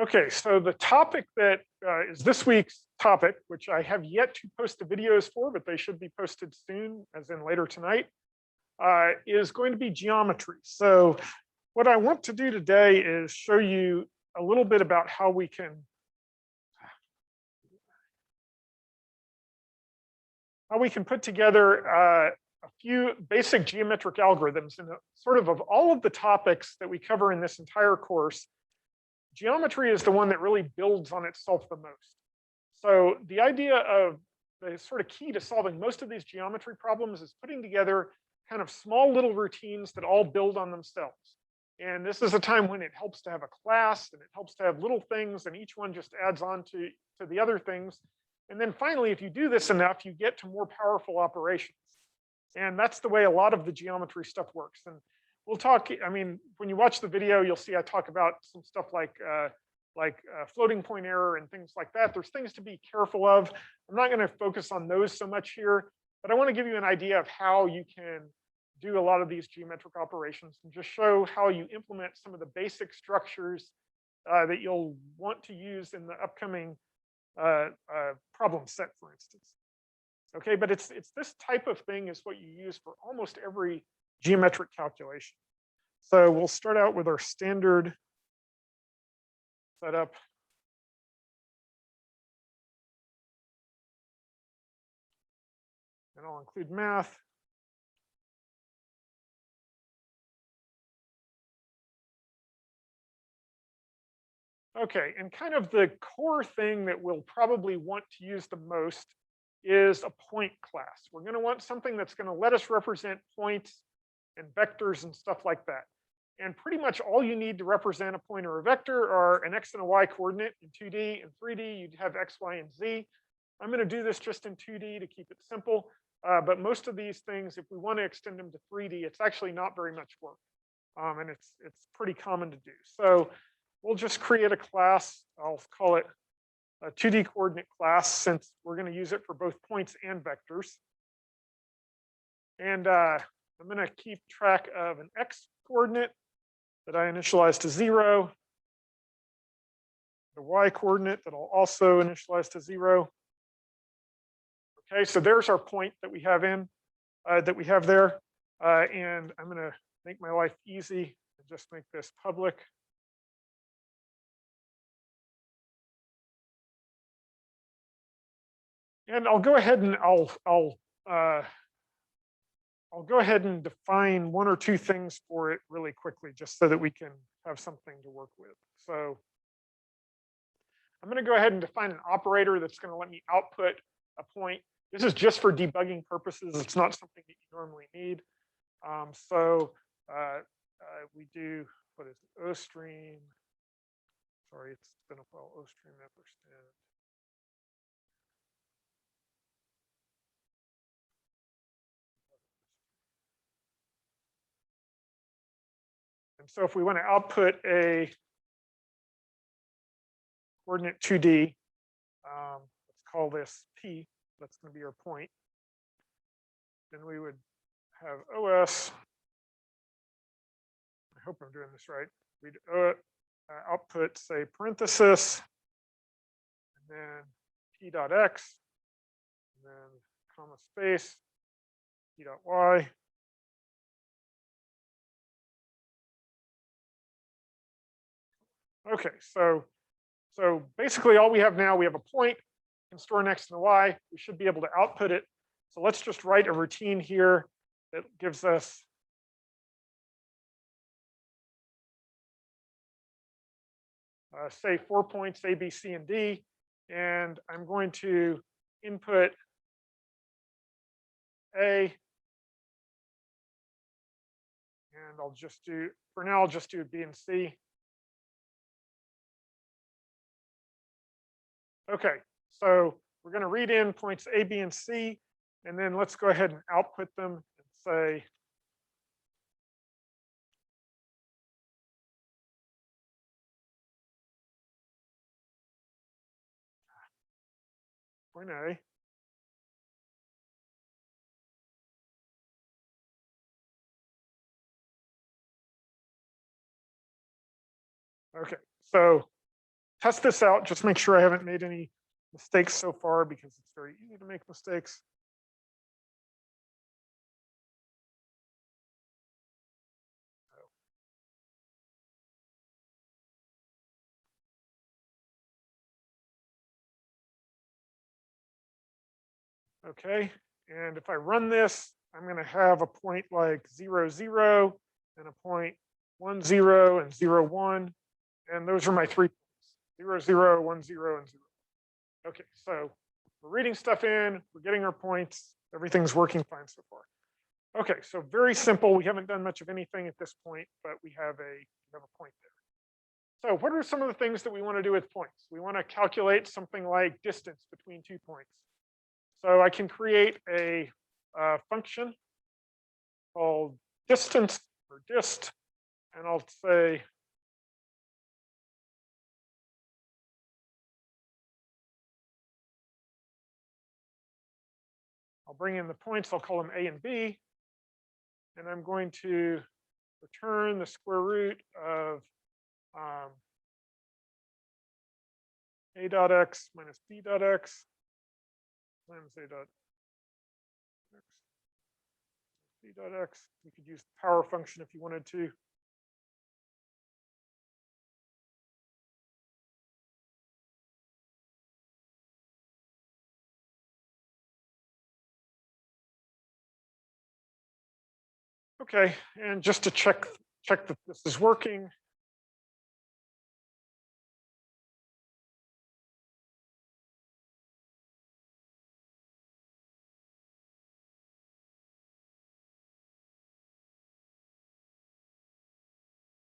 Okay, so the topic that is this week's topic, which I have yet to post the videos for, but they should be posted soon, as in later tonight, is going to be geometry. So what I want to do today is show you a little bit about how we can put together a few basic geometric algorithms. And sort of all of the topics that we cover in this entire course, geometry is the one that really builds on itself the most. So the idea of the sort of key to solving most of these geometry problems is putting together kind of small little routines that all build on themselves. And this is a time when it helps to have a class and it helps to have little things, and each one just adds on to the other things. And then finally, if you do this enough, you get to more powerful operations. And that's the way a lot of the geometry stuff works. And we'll talk, I mean, when you watch the video, you'll see I talk about some stuff like floating point error and things like that. There's things to be careful of. I'm not going to focus on those so much here, but I want to give you an idea of how you can do a lot of these geometric operations and just show how you implement some of the basic structures that you'll want to use in the upcoming problem set, for instance. Okay, but it's this type of thing is what you use for almost every geometric calculation. So we'll start out with our standard setup. And I'll include math. Okay, and kind of the core thing that we'll probably want to use the most is a point class. We're going to want something that's going to let us represent points and vectors and stuff like that. And pretty much all you need to represent a point or a vector are an x and a y coordinate in 2D. and 3D, you'd have x, y, and z. I'm going to do this just in 2D to keep it simple. But most of these things, if we want to extend them to 3D, it's actually not very much work. And it's pretty common to do. So we'll just create a class. I'll call it a 2D coordinate class, since we're going to use it for both points and vectors. And I'm going to keep track of an x coordinate that I initialize to 0, the y coordinate that I'll also initialize to 0. Okay, so there's our point that we have there. And I'm going to make my life easy and just make this public. And I'll go ahead and I'll go ahead and define one or two things for it really quickly, just so that we can have something to work with. So I'm going to go ahead and define an operator that's going to let me output a point. This is just for debugging purposes. It's not something that you normally need. We do, what is it, ostream. Sorry, it's been a while. Ostream ampersand. And so if we want to output a coordinate 2D, let's call this P, that's going to be our point. Then we would have OS. I hope I'm doing this right. We'd output, say, parenthesis, and then P dot X, and then comma space, P dot Y. Okay, so basically all we have now, we have a point, can store an x and a y. We should be able to output it. So let's just write a routine here that gives us say 4 points A, B, C, and D. And I'm going to input A. And I'll just do, for now, I'll just do B and C. Okay, so we're going to read in points A, B, and C, and then let's go ahead and output them and say point A. Okay, so test this out, just make sure I haven't made any mistakes so far, because it's very easy to make mistakes. Okay, and if I run this, I'm going to have a point like 0, 0, and a point 1, 0, and 0, 1. And those are my 3 points, 0, 0, 1, 0, and 0. Okay, so we're reading stuff in, we're getting our points, everything's working fine so far. Okay, so very simple. We haven't done much of anything at this point, but we have a point there. So what are some of the things that we want to do with points? We want to calculate something like distance between 2 points. So I can create a function called distance or dist, and I'll say I'll bring in the points, I'll call them A and B, and I'm going to return the square root of A dot x minus B dot x times A dot x, B dot x. You could use the power function if you wanted to. Okay, and just to check that this is working,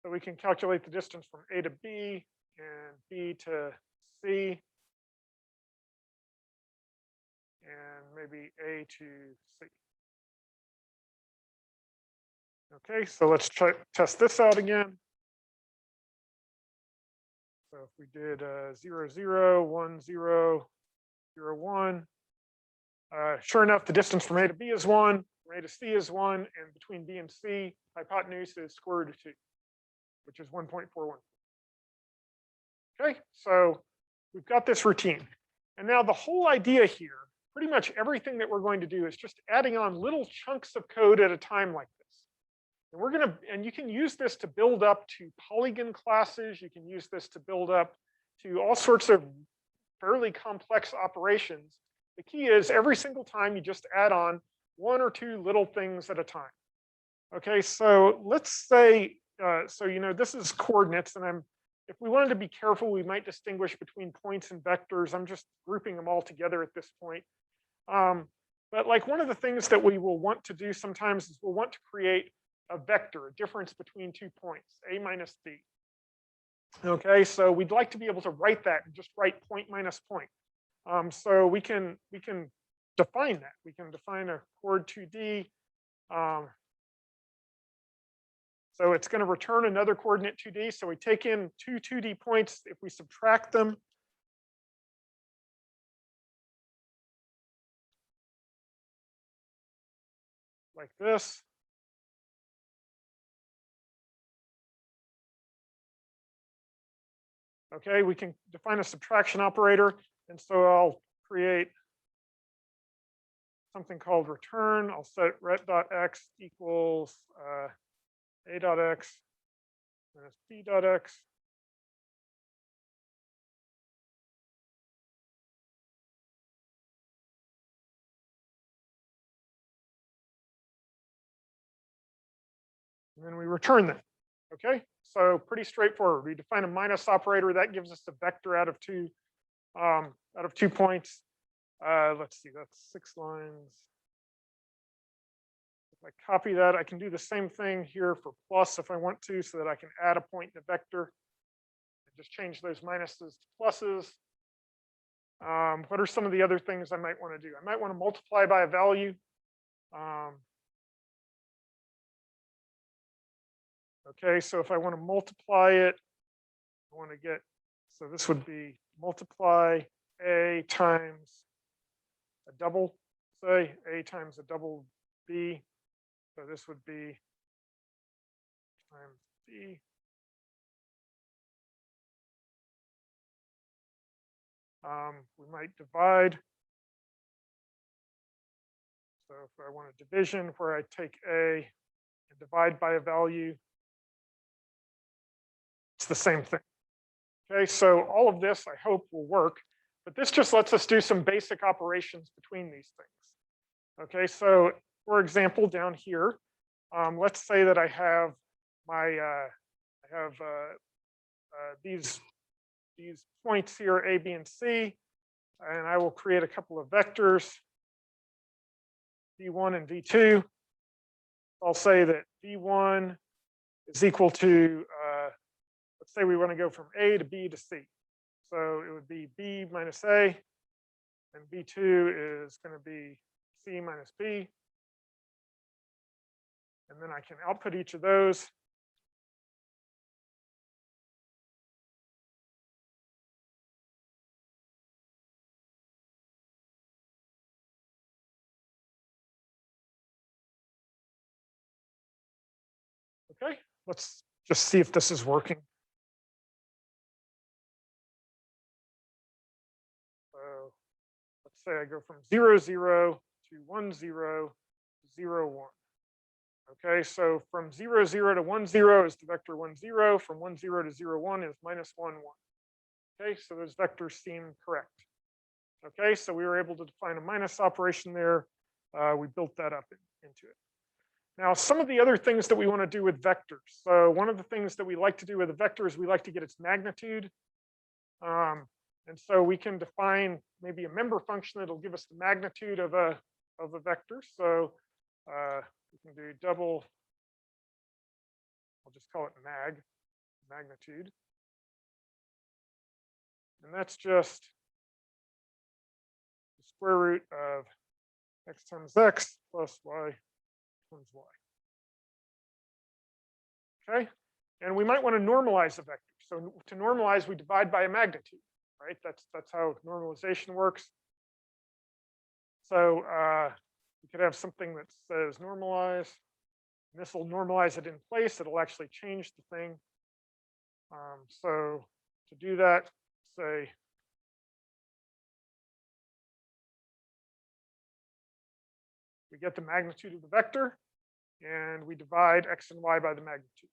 so we can calculate the distance from A to B and B to C, and maybe A to C. Okay, so let's test this out again. So if we did 0, 0, 1, 0, 0, 1, sure enough, the distance from A to B is 1, from A to C is 1, and between B and C, hypotenuse is square root of 2, which is 1.41. Okay, so we've got this routine. And now the whole idea here, pretty much everything that we're going to do is just adding on little chunks of code at a time like this. And and you can use this to build up to polygon classes. You can use this to build up to all sorts of fairly complex operations. The key is every single time you just add on 1 or 2 little things at a time. Okay, so let's say, this is coordinates, and if we wanted to be careful, we might distinguish between points and vectors. I'm just grouping them all together at this point. But like one of the things that we will want to do sometimes is we'll want to create a vector, a difference between 2 points, A minus B. Okay, so we'd like to be able to write that and just write point minus point. So we can define that. We can define a chord 2D. So it's going to return another coordinate 2D. So we take in 2 2D points. If we subtract them, like this, okay, we can define a subtraction operator. And so I'll create something called return. I'll set ret.x equals a.x minus b.x. And then we return that. Okay, so pretty straightforward. We define a minus operator that gives us a vector out of 2 points. Let's see, that's 6 lines. If I copy that, I can do the same thing here for plus if I want to, so that I can add a point in a vector. Just change those minuses to pluses. What are some of the other things I might want to do? I might want to multiply by a value. Okay, so if I want to multiply it, I want to get, so this would be multiply A times a double, say, A times a double B. So this would be times B. We might divide. So if I want a division where I take A and divide by a value, it's the same thing. Okay, so all of this I hope will work, but this just lets us do some basic operations between these things. Okay, so for example, down here, let's say that I have my these points here, A, B, and C, and I will create a couple of vectors, V1 and V2. I'll say that V1 is equal to, let's say we want to go from A to B to C. So it would be B minus A, and V2 is going to be C minus B. And then I can output each of those. Okay, let's just see if this is working. So let's say I go from 0, 0 to 1, 0 to 0, 1. Okay, so from 0, 0 to 1, 0 is the vector 1, 0. From 1, 0 to 0, 1 is minus 1, 1. Okay, so those vectors seem correct. Okay, so we were able to define a minus operation there. We built that up into it. Now, some of the other things that we want to do with vectors. So one of the things that we like to do with a vector is we like to get its magnitude. And so we can define maybe a member function that'll give us the magnitude of a vector. So we can do double, I'll just call it magnitude. And that's just the square root of x times x plus y times y. Okay, and we might want to normalize the vector. So to normalize, we divide by a magnitude, right? That's how normalization works. So we could have something that says normalize, and this will normalize it in place. It'll actually change the thing. So to do that, say we get the magnitude of the vector, and we divide x and y by the magnitude.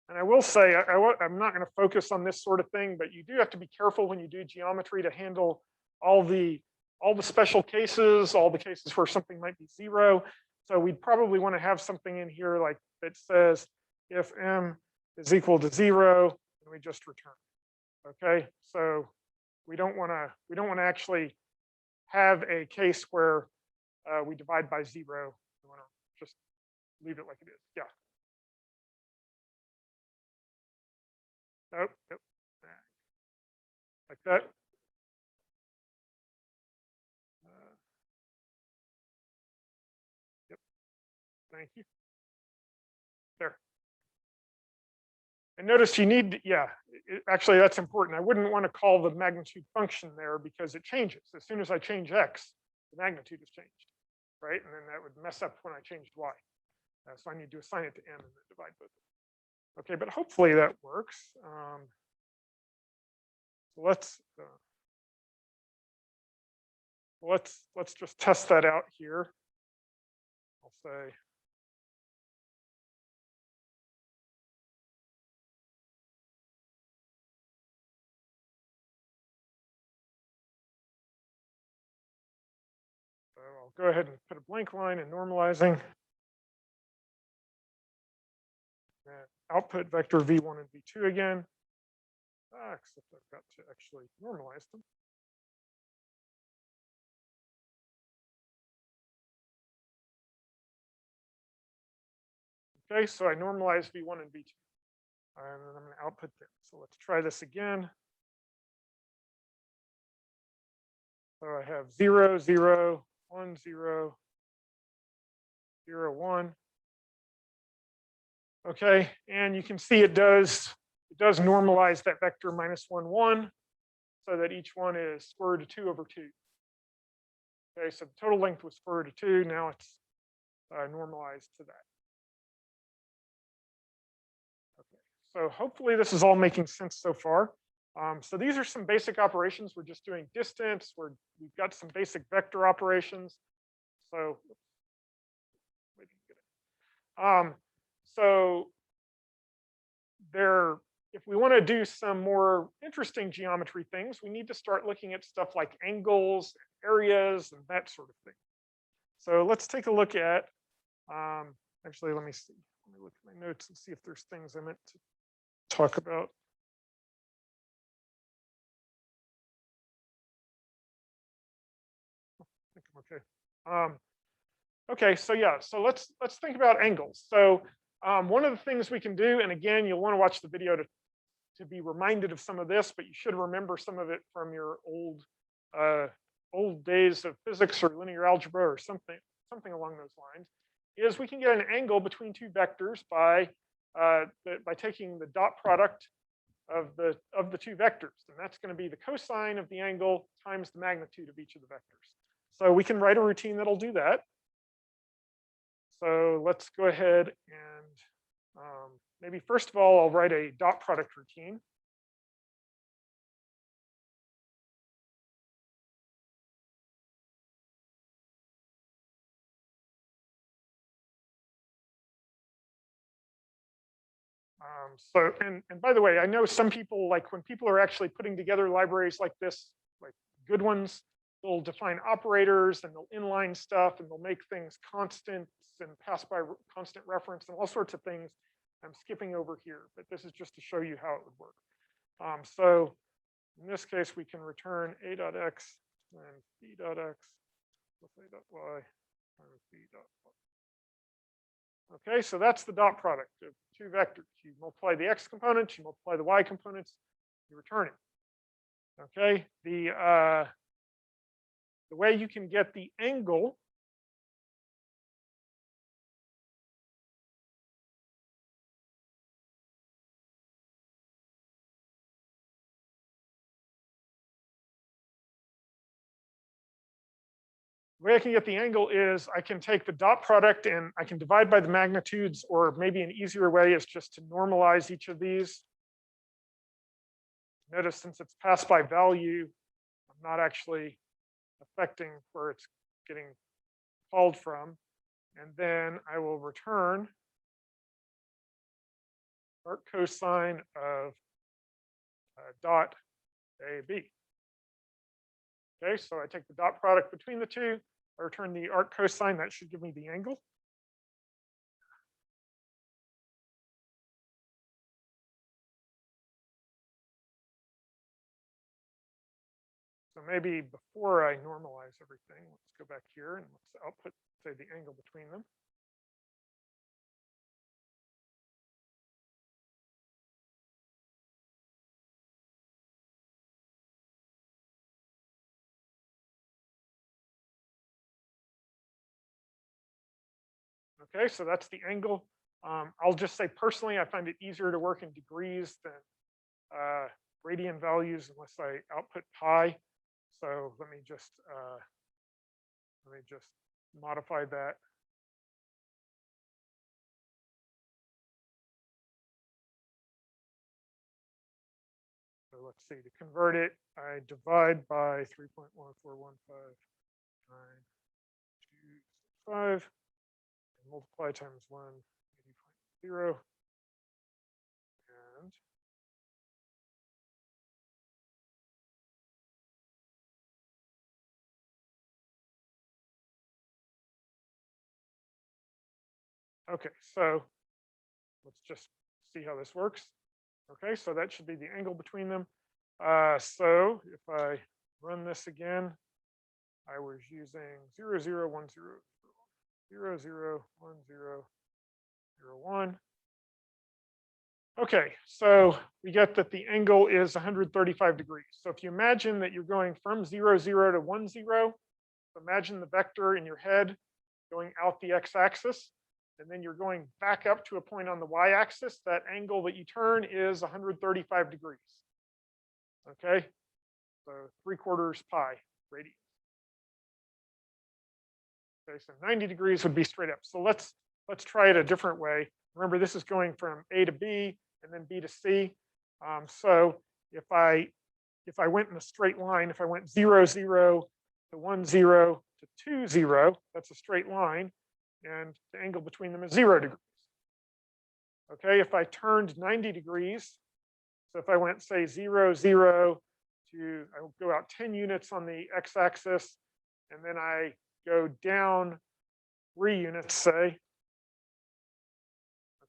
And I will say, I'm not going to focus on this sort of thing, but you do have to be careful when you do geometry to handle all the special cases, all the cases where something might be 0. So we'd probably want to have something in here like that says if m is equal to 0, and we just return. Okay, so we don't want to actually have a case where we divide by 0. We want to just leave it like it is. Yeah. Nope, nope. Like that. Yep. Thank you. There. And notice you need, yeah, actually that's important. I wouldn't want to call the magnitude function there because it changes. As soon as I change x, the magnitude has changed, right? And then that would mess up when I changed y. So I need to assign it to m and then divide both of them. Okay, but hopefully that works. So let's just test that out here. I'll say so I'll go ahead and put a blank line in normalizing. And output vector v1 and v2 again. Except I've got to actually normalize them. Okay, so I normalize v1 and v2. And then I'm going to output them. So let's try this again. So I have 0, 0, 1, 0, 0, 1. Okay, and you can see it does normalize that vector minus 1, 1, so that each one is square root of 2 over 2. Okay, so the total length was square root of 2. Now it's normalize to that. Okay, so hopefully this is all making sense so far. So these are some basic operations. We're just doing distance. We've got some basic vector operations. So, so if we want to do some more interesting geometry things, we need to start looking at stuff like angles, areas, and that sort of thing. So let's take a look at, actually, let me see. Let me look at my notes and see if there's things I meant to talk about. I think I'm okay. Okay, so yeah, so let's think about angles. So one of the things we can do, and again, you'll want to watch the video to be reminded of some of this, but you should remember some of it from your old days of physics or linear algebra or something along those lines, is we can get an angle between two vectors by taking the dot product of the two vectors, and that's going to be the cosine of the angle times the magnitude of each of the vectors. So we can write a routine that'll do that. So let's go ahead and maybe first of all, I'll write a dot product routine. And by the way, I know some people, like when people are actually putting together libraries like this, like good ones, they'll define operators and they'll inline stuff and they'll make things constants and pass by constant reference and all sorts of things. I'm skipping over here, but this is just to show you how it would work. So in this case, we can return a dot x and b dot x plus a dot y times b dot y. Okay, so that's the dot product of two vectors. You multiply the x components, you multiply the y components, you return it. Okay, the way you can get the angle is I can take the dot product and I can divide by the magnitudes, or maybe an easier way is just to normalize each of these. Notice since it's passed by value, I'm not actually affecting where it's getting called from. And then I will return arc cosine of dot AB. Okay, so I take the dot product between the two, I return the arc cosine, that should give me the angle. So maybe before I normalize everything, let's go back here and let's output, say, the angle between them. Okay, so that's the angle. I'll just say personally, I find it easier to work in degrees than radian values unless I output pi. So let me just modify that. So let's see, to convert it, I divide by 3.14159.265 and multiply times 180.0. And okay, so let's just see how this works. Okay, so that should be the angle between them. So if I run this again, I was using 0, 0, 1, 0, 0, 0, 1, 0, 0, 1. Okay, so we get that the angle is 135 degrees. So if you imagine that you're going from 0, 0 to 1, 0, imagine the vector in your head going out the x-axis, and then you're going back up to a point on the y-axis. That angle that you turn is 135 degrees. Okay, so 3/4 pi radians. Okay, so 90 degrees would be straight up. So let's try it a different way. Remember, this is going from A to B and then B to C. So if I went in a straight line, if I went 0, 0 to 1, 0 to 2, 0, that's a straight line, and the angle between them is 0 degrees. Okay, if I turned 90 degrees, so if I went, say, 0, 0 to, I will go out 10 units on the x-axis, and then I go down 3 units, say.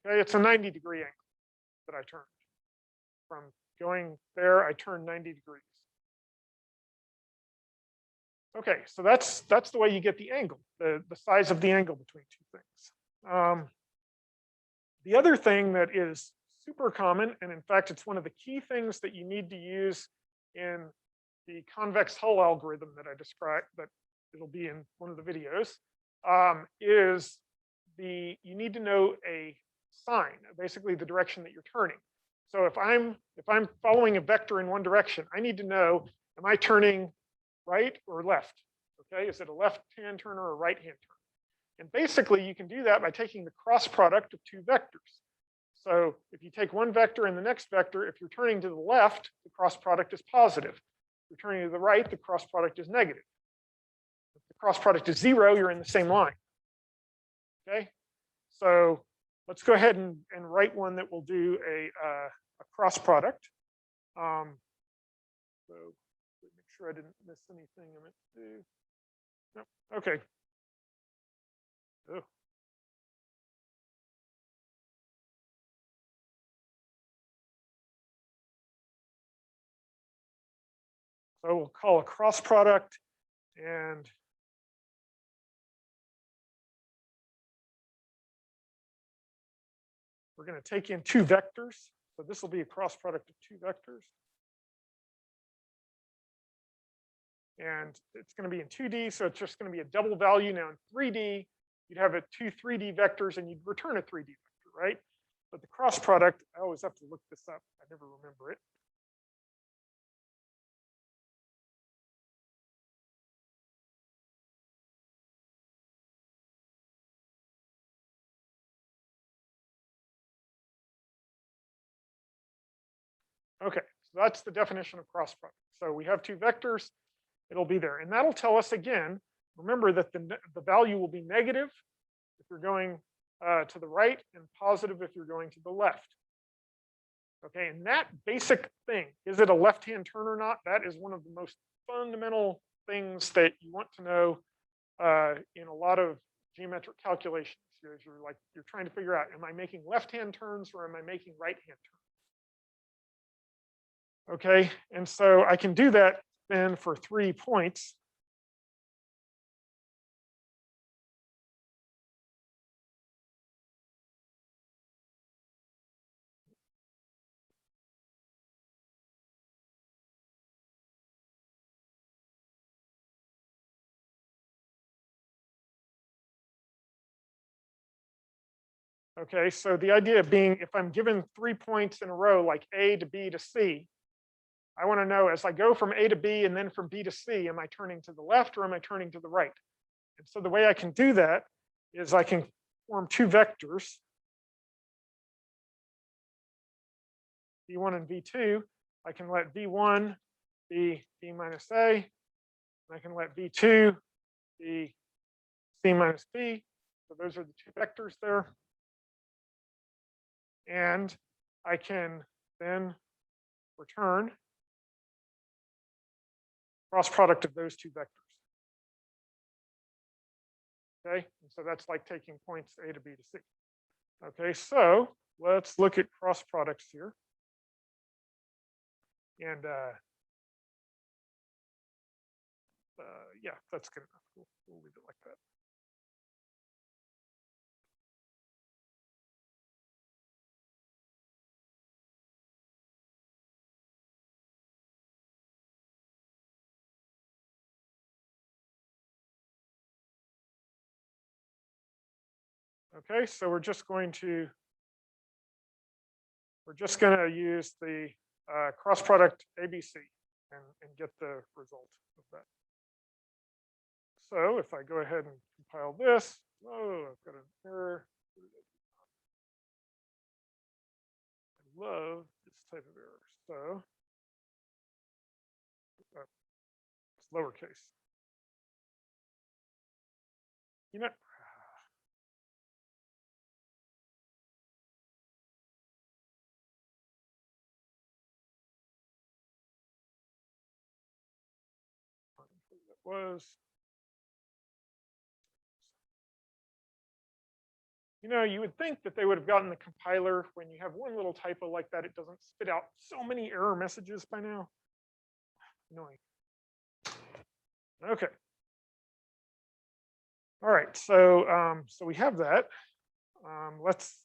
Okay, it's a 90-degree angle that I turned. From going there, I turned 90 degrees. Okay, so that's the way you get the angle, the size of the angle between two things. The other thing that is super common, and in fact, it's one of the key things that you need to use in the convex hull algorithm that I described, that it'll be in one of the videos, is you need to know a sign, basically the direction that you're turning. So if I'm following a vector in one direction, I need to know, am I turning right or left? Okay, is it a left-hand turn or a right-hand turn? And basically, you can do that by taking the cross product of two vectors. So if you take one vector and the next vector, if you're turning to the left, the cross product is positive. If you're turning to the right, the cross product is negative. If the cross product is 0, you're in the same line. Okay, so let's go ahead and write one that will do a cross product. So make sure I didn't miss anything I meant to do. No, okay. Oh. So we'll call a cross product, and we're going to take in two vectors. So this will be a cross product of two vectors. And it's going to be in 2D, so it's just going to be a double value. Now in 3D, you'd have two 3D vectors and you'd return a 3D vector, right? But the cross product, I always have to look this up. I never remember it. Okay, so that's the definition of cross product. So we have two vectors, it'll be there. And that'll tell us again, remember that the value will be negative if you're going to the right and positive if you're going to the left. Okay, and that basic thing, is it a left-hand turn or not? That is one of the most fundamental things that you want to know in a lot of geometric calculations. You're trying to figure out, am I making left-hand turns or am I making right-hand turns? Okay, and so I can do that then for 3 points. Okay, so the idea being, if I'm given 3 points in a row, like A to B to C, I want to know, as I go from A to B and then from B to C, am I turning to the left or am I turning to the right? And so the way I can do that is I can form two vectors, V1 and V2. I can let V1 be B minus A, and I can let V2 be C minus B. So those are the two vectors there. And I can then return cross product of those two vectors. Okay, and so that's like taking points A to B to C. Okay, so let's look at cross products here. And yeah, that's good enough. We'll leave it like that. Okay, so we're just going to use the cross product ABC and get the result of that. So if I go ahead and compile this. Oh, I've got an error. I love this type of error. So it's lowercase. You know, that was. You know, you would think that they would have gotten the compiler when you have one little typo like that, it doesn't spit out so many error messages by now. Annoying. Okay. All right, so so we have that. Let's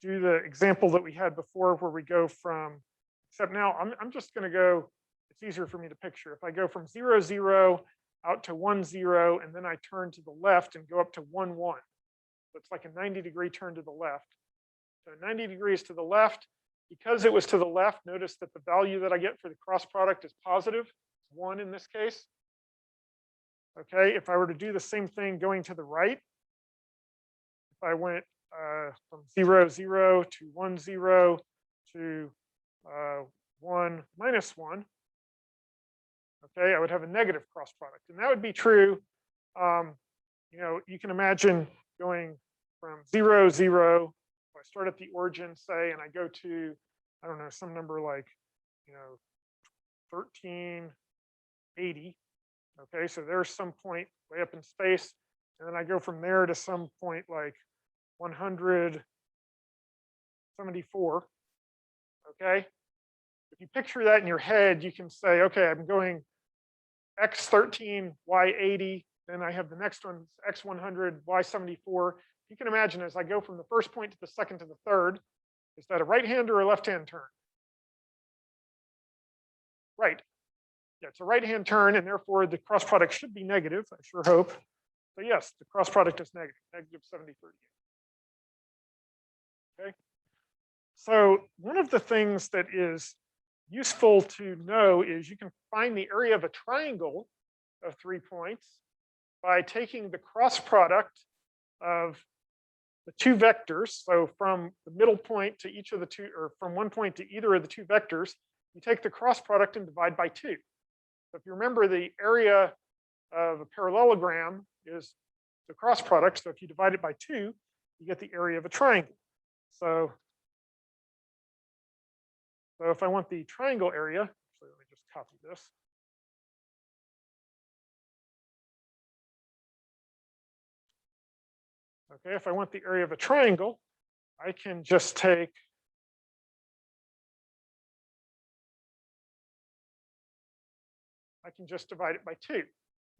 do the example that we had before, where we go from. Except now I'm just going to go. It's easier for me to picture if I go from 0, 0 out to 1, 0, and then I turn to the left and go up to 1, 1. So it's like a 90-degree turn to the left. So 90 degrees to the left. Because it was to the left, notice that the value that I get for the cross product is positive. It's 1 in this case. Okay, if I were to do the same thing going to the right, if I went from 0, 0 to 1, 0 to 1, minus 1, okay, I would have a negative cross product. And that would be true. You know, you can imagine going from 0, 0. I start at the origin, say, and I go to, I don't know, some number like, you know, 1380. Okay, so there's some point way up in space, and then I go from there to some point like 174. Okay, if you picture that in your head, you can say, okay, I'm going x13, y80, then I have the next one, x100, y74. You can imagine as I go from the first point to the second to the third, is that a right hand or a left hand turn? Right. Yeah, it's a right hand turn, and therefore the cross product should be negative, I sure hope. So yes, the cross product is negative, negative 7038. Okay. So one of the things that is useful to know is you can find the area of a triangle of 3 points by taking the cross product of the two vectors. So from the middle point to each of the two, or from one point to either of the two vectors, you take the cross product and divide by 2. So if you remember, the area of a parallelogram is the cross product. So if you divide it by 2, you get the area of a triangle. So if I want the triangle area, actually let me just copy this. Okay, if I want the area of a triangle, I can just take divide it by 2.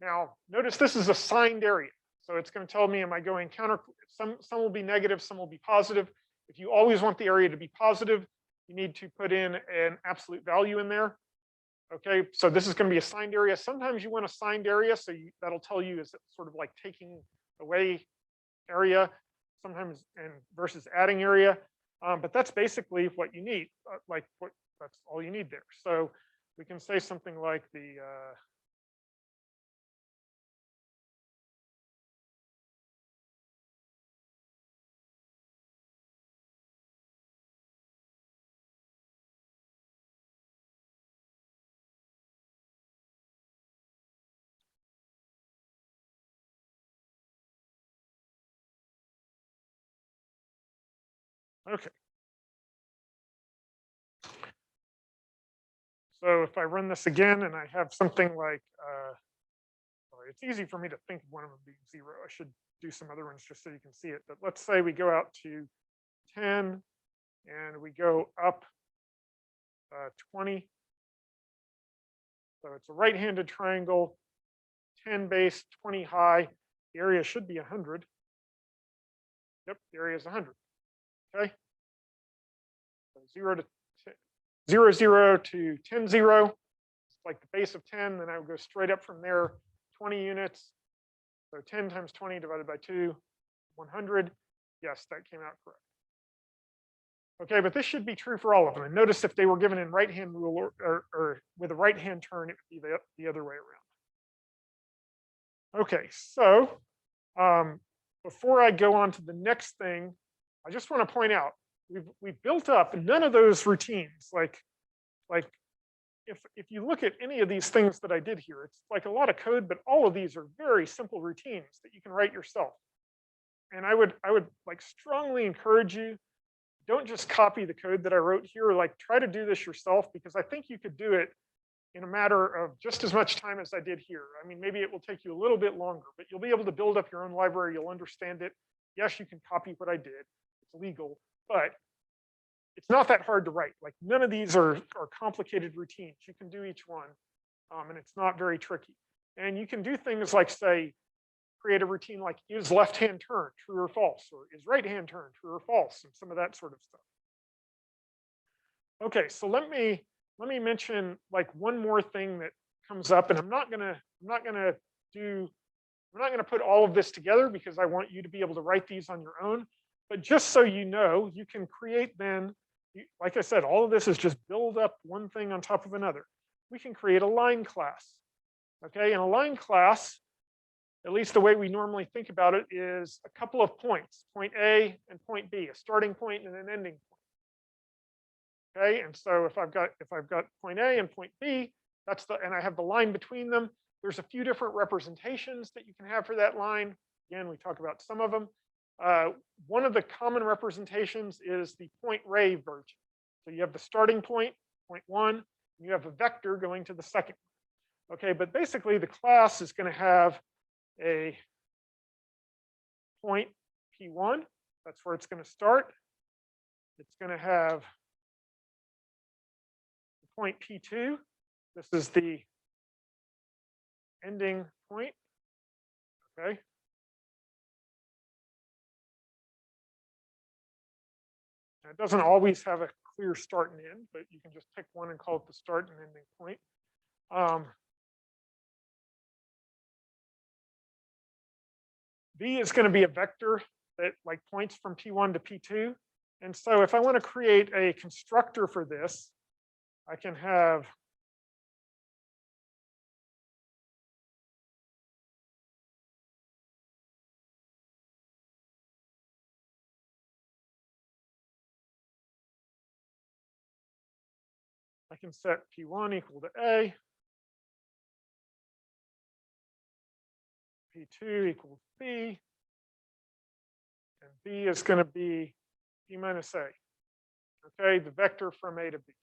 Now, notice this is a signed area. So it's going to tell me, am I going counter? Some will be negative, some will be positive. If you always want the area to be positive, you need to put in an absolute value in there. Okay, so this is going to be a signed area. Sometimes you want a signed area, so that'll tell you is it sort of like taking away area, sometimes, and versus adding area. But that's basically what you need. That's all you need there. So we can say something like the okay. So if I run this again and I have something like, it's easy for me to think of one of them being 0. I should do some other ones just so you can see it. But let's say we go out to 10 and we go up 20. So it's a right-handed triangle, 10 base, 20 high. The area should be 100. Yep, the area is 100. Okay. So 0 to 0, 0 to 10, 0. It's like the base of 10. Then I would go straight up from there, 20 units. So 10 times 20 divided by 2, 100. Yes, that came out correct. Okay, but this should be true for all of them. And notice if they were given in right-hand rule or with a right-hand turn, it would be the other way around. Okay, so Before I go on to the next thing, I just want to point out we've built up none of those routines. Like if you look at any of these things that I did here, it's like a lot of code, but all of these are very simple routines that you can write yourself. And I would like strongly encourage you, don't just copy the code that I wrote here, like try to do this yourself, because I think you could do it in a matter of just as much time as I did here. I mean, maybe it will take you a little bit longer, but you'll be able to build up your own library. You'll understand it. Yes, you can copy what I did. It's legal, but it's not that hard to write. Like none of these are complicated routines. You can do each one, and it's not very tricky. And you can do things like, say, create a routine like is left hand turn true or false, or is right hand turn true or false, and some of that sort of stuff. Okay, so let me mention like one more thing that comes up, and I'm not gonna put all of this together because I want you to be able to write these on your own. But just so you know, you can create then, like I said, all of this is just build up one thing on top of another. We can create a line class. Okay, and a line class, at least the way we normally think about it, is a couple of points, point A and point B, a starting point and an ending point. Okay, and so if I've got point A and point B, and I have the line between them, there's a few different representations that you can have for that line. Again, we talk about some of them. One of the common representations is the point ray version. So you have the starting point, point 1, and you have a vector going to the second. Okay, but basically the class is going to have a point P1, that's where it's going to start. It's going to have the point P2, this is the ending point. Okay. Now, it doesn't always have a clear start and end, but you can just pick one and call it the start and ending point. V is going to be a vector that like points from P1 to P2. And so if I want to create a constructor for this, I can have set P1 equal to A, P2 equals B, and B is going to be P minus A. Okay, the vector from A to B.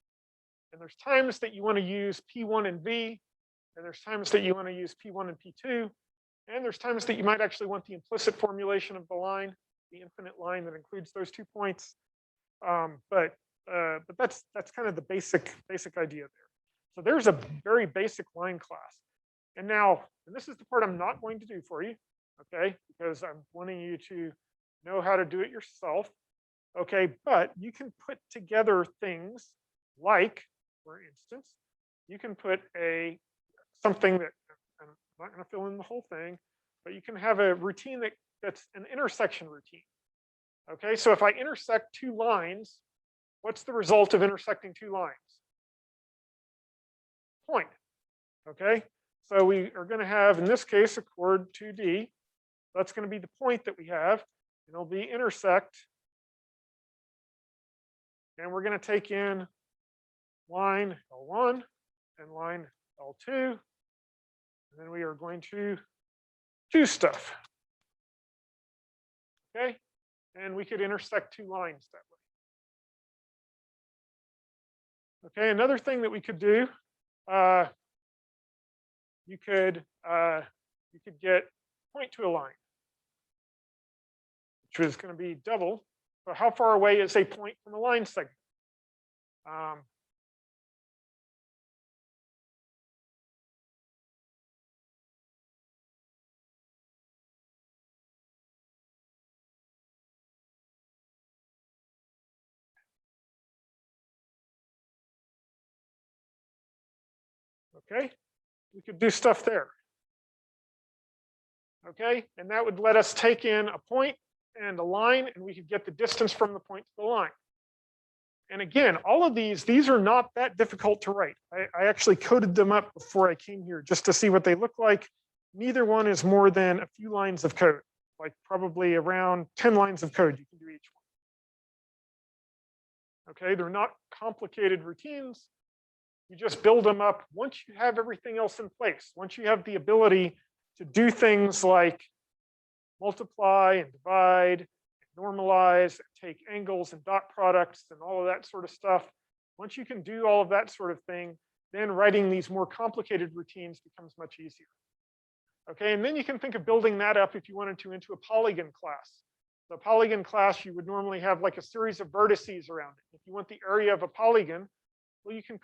And there's times that you want to use P1 and V, and there's times that you want to use P1 and P2, and there's times that you might actually want the implicit formulation of the line, the infinite line that includes those 2 points. But that's kind of the basic idea there. So there's a very basic line class. And now, and this is the part I'm not going to do for you, okay, because I'm wanting you to know how to do it yourself. Okay, but you can put together things like, for instance, you can put something that, I'm not going to fill in the whole thing, but you can have a routine that's an intersection routine. Okay, so if I intersect 2 lines, what's the result of intersecting 2 lines? Point. Okay, so we are going to have, in this case, a chord 2D. That's going to be the point that we have, and it'll be intersect. And we're going to take in line L1 and line L2. And then we are going to do stuff. Okay, and we could intersect 2 lines that way. Okay, another thing that we could do, you could get point to a line, which is going to be double. So how far away is a point from a line segment? Okay, we could do stuff there. Okay, and that would let us take in a point and a line, and we could get the distance from the point to the line. And again, all of these are not that difficult to write. I actually coded them up before I came here just to see what they look like. Neither one is more than a few lines of code. like probably around 10 lines of code you can do each one. Okay, they're not complicated routines. You just build them up once you have everything else in place. Once you have the ability to do things like multiply and divide, and normalize, and take angles and dot products and all of that sort of stuff. Once you can do all of that sort of thing, then writing these more complicated routines becomes much easier. Okay, and then you can think of building that up if you wanted to into a polygon class. The polygon class, you would normally have like a series of vertices around it. If you want the area of a polygon, well, you can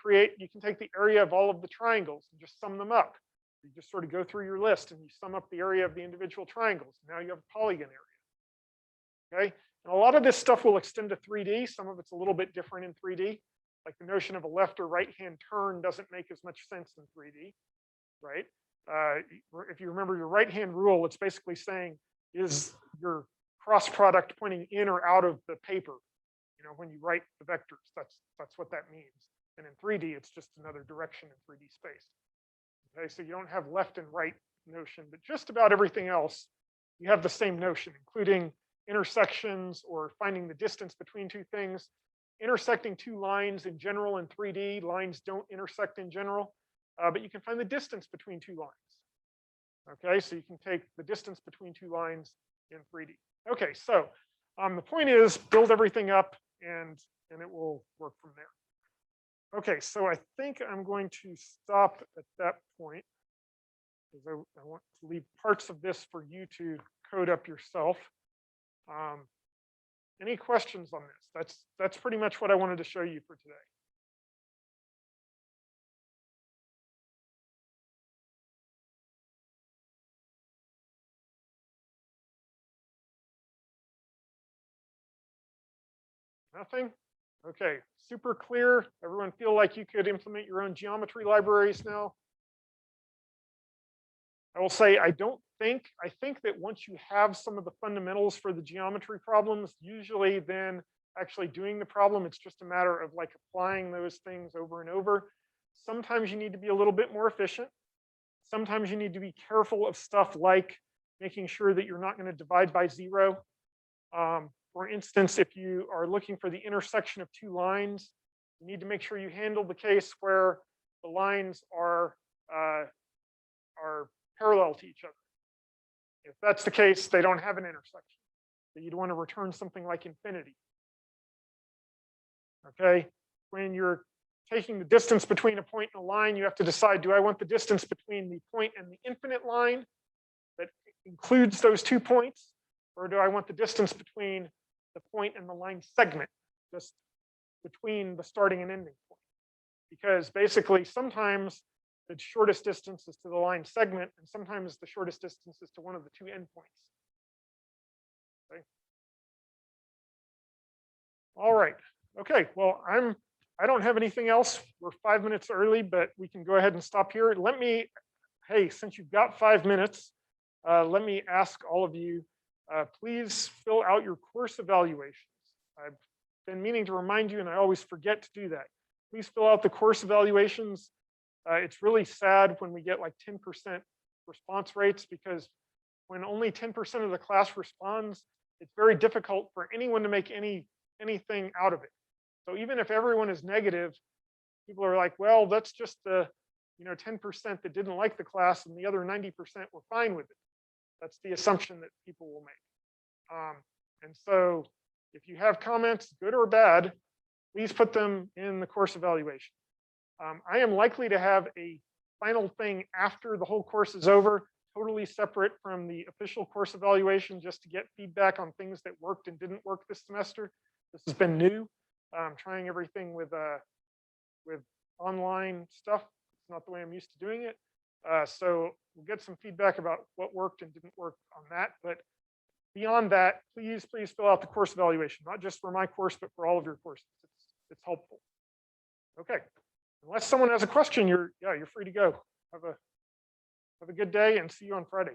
take the area of all of the triangles and just sum them up. You just sort of go through your list and you sum up the area of the individual triangles. Now you have a polygon area. Okay, and a lot of this stuff will extend to 3D. Some of it's a little bit different in 3D. Like the notion of a left or right hand turn doesn't make as much sense in 3D, right? If you remember your right hand rule, it's basically saying, is your cross product pointing in or out of the paper? You know, when you write the vectors, that's what that means. And in 3D, it's just another direction in 3D space. Okay, so you don't have left and right notion, but just about everything else, you have the same notion, including intersections or finding the distance between two things. Intersecting two lines in general in 3D, lines don't intersect in general, but you can find the distance between two lines. Okay, so you can take the distance between two lines in 3D. Okay, so the point is build everything up and it will work from there. Okay, so I think I'm going to stop at that point because I want to leave parts of this for you to code up yourself. Any questions on this? That's pretty much what I wanted to show you for today. Nothing? Okay, super clear. Everyone feel like you could implement your own geometry libraries now? I will say I think that once you have some of the fundamentals for the geometry problems, usually then actually doing the problem, it's just a matter of like applying those things over and over. Sometimes you need to be a little bit more efficient. Sometimes you need to be careful of stuff like making sure that you're not going to divide by 0. For instance, if you are looking for the intersection of two lines, you need to make sure you handle the case where the lines are parallel to each other. If that's the case, they don't have an intersection. So you'd want to return something like infinity. Okay, when you're taking the distance between a point and a line, you have to decide, do I want the distance between the point and the infinite line that includes those 2 points? Or do I want the distance between the point and the line segment, just between the starting and ending point? Because basically sometimes the shortest distance is to the line segment, and sometimes the shortest distance is to one of the 2 endpoints. Okay. All right. Okay. Well, I don't have anything else. We're 5 minutes early, but we can go ahead and stop here. Hey, since you've got 5 minutes, let me ask all of you, please fill out your course evaluations. I've been meaning to remind you, and I always forget to do that. Please fill out the course evaluations. It's really sad when we get like 10% response rates, because when only 10% of the class responds, it's very difficult for anyone to make anything out of it. So even if everyone is negative, people are like, well, that's just the 10% that didn't like the class, and the other 90% were fine with it. That's the assumption that people will make. And so if you have comments, good or bad, please put them in the course evaluation. I am likely to have a final thing after the whole course is over, totally separate from the official course evaluation, just to get feedback on things that worked and didn't work this semester. This has been new. Trying everything with online stuff. It's not the way I'm used to doing it. So we'll get some feedback about what worked and didn't work on that. But beyond that, please fill out the course evaluation, not just for my course, but for all of your courses. It's helpful. Okay. Unless someone has a question, you're free to go. Have a good day and see you on Friday.